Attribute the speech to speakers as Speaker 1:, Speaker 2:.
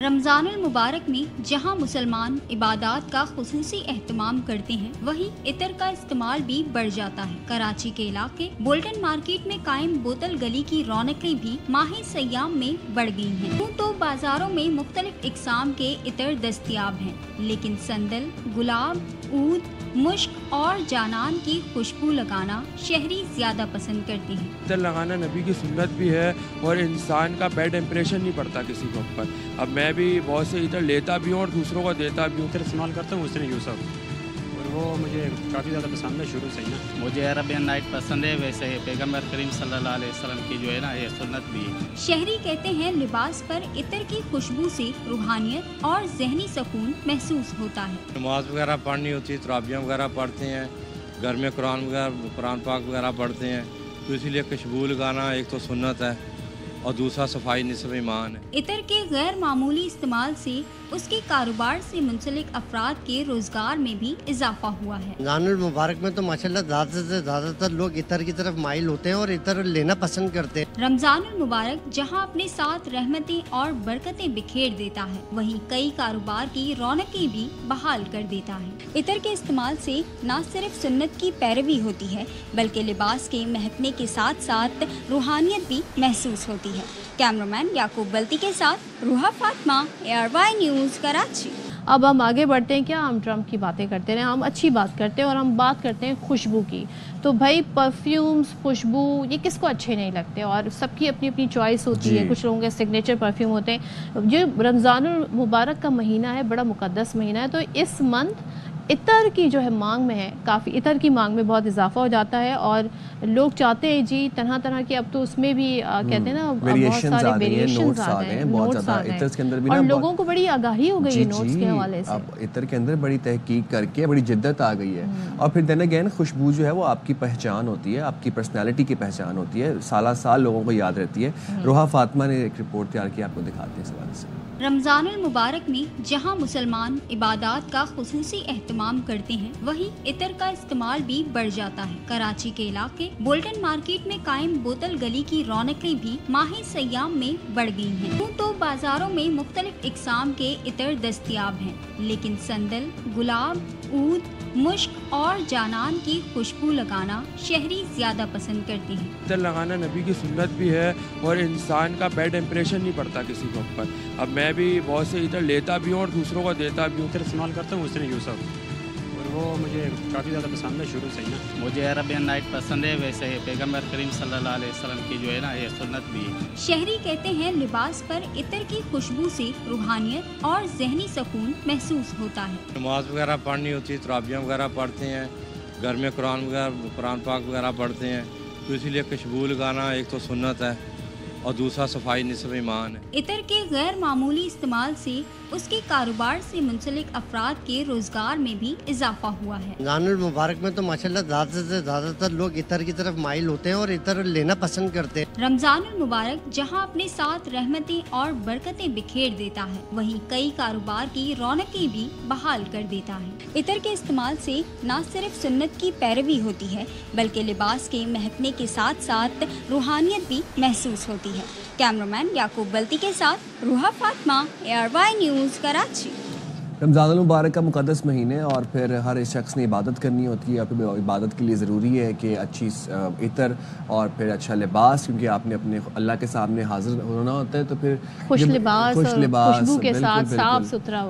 Speaker 1: रमज़ान मुबारक में जहां मुसलमान इबादत का खुसूसी एहतमाम करते हैं, वहीं इतर का इस्तेमाल भी बढ़ जाता है। कराची के इलाके बोल्टन मार्केट में कायम बोतल गली की रौनकें भी माह सयाम में बढ़ गई हैं। यूं तो बाजारों में मुख्तलिफ इकसाम के इतर दस्तयाब हैं, लेकिन संदल, गुलाब, ऊद, मुश्क और जानान की खुशबू लगाना शहरी ज्यादा पसंद करते हैं।
Speaker 2: इतर लगाना नबी की सुन्नत भी है और इंसान का बैड इंप्रेशन नहीं पड़ता किसी के ऊपर। अब मैं भी बहुत से इतर लेता भी हूँ और दूसरों को देता भी हूँ।
Speaker 3: इतर इस्तेमाल करता हूँ उसने यूसुफ, और वो मुझे काफ़ी ज़्यादा पसंद है शुरू से ही ना।
Speaker 4: मुझे अरबियन नाइट पसंद है, वैसे पैगम्बर करीम सल्लल्लाहु अलैहि वसल्लम की जो है ना ये सुन्नत भी है।
Speaker 1: शहरी कहते हैं लिबास पर इतर की खुशबू से रूहानियत और जहनी सुकून महसूस होता है।
Speaker 5: नमाज वगैरह पढ़नी होती है, तराबियाँ वगैरह पढ़ते हैं, घर में कुरान पाक वगैरह पढ़ते हैं, तो इसीलिए खुशबू लगाना एक तो सुन्नत है और दूसरा सफाई निस्फ़ ईमान है।
Speaker 1: इतर के गैर मामूली इस्तेमाल से उसके कारोबार से मुंसलिक अफराद के रोजगार में भी इजाफा हुआ है।
Speaker 6: रमज़ानुल मुबारक में तो माशाल्लाह ज़्यादा से ज़्यादातर लोग इतर की तरफ माइल होते हैं और इतर लेना पसंद करते हैं।
Speaker 1: रमज़ानुल मुबारक जहां अपने साथ रहमतें और बरकतें बिखेर देता है, वहीं कई कारोबार की रौनकें भी बहाल कर देता है। इतर के इस्तेमाल से न सिर्फ सुन्नत की पैरवी होती है, बल्कि लिबास के महकने के साथ साथ रूहानियत भी महसूस होती है। कैमरामैन याकूब बल्ती के साथ रूहा फातिमा, ARY न्यूज़, कराची।
Speaker 7: अब हम आगे बढ़ते हैं। क्या हम ट्रम्प की बातें करते हैं, हम अच्छी बात करते हैं और हम बात करते हैं खुशबू की। तो भाई परफ्यूम्स, खुशबू, ये किसको अच्छे नहीं लगते और सबकी अपनी अपनी चॉइस होती है। कुछ लोगों के सिग्नेचर परफ्यूम होते हैं। जो रमज़ानुल मुबारक का महीना है, बड़ा मुक़द्दस महीना है, तो इस मंथ इतर की जो है मांग में है, काफ़ी इतर की मांग में बहुत इजाफा हो जाता है और लोग चाहते हैं जी तरह तरह के, अब तो उसमें भी कहते हैं ना बहुत सारे वेरिएशंस आ गए हैं,
Speaker 8: बहुत ज़्यादा इतर के अंदर भी
Speaker 7: और
Speaker 8: ना
Speaker 7: लोगों को बड़ी आगाही हो गई है नोट्स के हवाले से।
Speaker 8: अब इतर के अंदर बड़ी तहकीक करके बड़ी जिद्दत आ गई है। और फिर देन अगेन खुशबू जो है वो आपकी पहचान होती है, आपकी पर्सनैलिटी की पहचान होती है, साल साल लोगों को याद रहती है। रोहा फातिमा ने एक रिपोर्ट तैयार की, आपको दिखाते हैं इस हवाले से।
Speaker 1: रमज़ानुल मुबारक में जहां मुसलमान इबादत का खुसूसी एहतमाम करते हैं, वहीं इतर का इस्तेमाल भी बढ़ जाता है। कराची के इलाके बोल्टन मार्केट में कायम बोतल गली की रौनकें भी माह सयाम में बढ़ गई हैं। यूं तो बाजारों में मुख्तलिफ इकसाम के इतर दस्तयाब हैं, लेकिन संदल, गुलाब, ऊद, मुश्क और जानान की खुशबू लगाना शहरी ज्यादा पसंद करते हैं।
Speaker 2: इतर लगाना नबी की सुन्नत भी है और इंसान का बैड इंप्रेशन नहीं पड़ता किसी के ऊपर। अब मैं भी बहुत से इतर लेता भी हूँ और दूसरों को देता भी हूँ।
Speaker 3: इतर इस्तेमाल करता हूँ उसने यूसुफ, और वो मुझे काफ़ी ज़्यादा पसंद है शुरू से ही ना।
Speaker 4: मुझे अरबियन नाइट पसंद है, वैसे पैगम्बर करीम सल्लल्लाहु अलैहि वसल्लम की जो है ना ये सुन्नत भी है।
Speaker 1: शहरी कहते हैं लिबास पर इतर की खुशबू से रूहानियत और जहनी सुकून महसूस होता है।
Speaker 5: नमाज वगैरह पढ़नी होती है, तराबियाँ वगैरह पढ़ते हैं, घर में कुरान पाक वगैरह पढ़ते हैं, तो इसीलिए खुशबू लगाना एक तो सुन्नत है और दूसरा सफाई निस्फ़ ईमान है।
Speaker 1: इतर के गैर मामूली इस्तेमाल से उसके कारोबार से मुंसलिक अफराद के रोजगार में भी इजाफा हुआ है।
Speaker 6: रमज़ानुल मुबारक में तो माशाल्लाह ज़्यादा से ज़्यादातर लोग इतर की तरफ माइल होते हैं और इतर लेना पसंद करते हैं।
Speaker 1: रमज़ानुल मुबारक जहां अपने साथ रहमतें और बरकतें बिखेर देता है, वहीं कई कारोबार की रौनकें भी बहाल कर देता है। इतर के इस्तेमाल से न सिर्फ सुन्नत की पैरवी होती है, बल्कि लिबास के महकने के साथ साथ रूहानियत भी महसूस होती है। कैमरामैन याकूब बल्ती के साथ रूहा फातिमा, ARY न्यूज़, कराची।
Speaker 8: रमज़ानुल मुबारक का मुक़द्दस महीने और फिर हर शख्स ने इबादत करनी होती है। और फिर इबादत के लिए ज़रूरी है कि अच्छी इतर और फिर अच्छा लिबास, क्योंकि आपने अपने अल्लाह के सामने हाजिर होना होता है। तो फिर
Speaker 7: खुश लिबास और खुशबू के साथ साफ सुथरा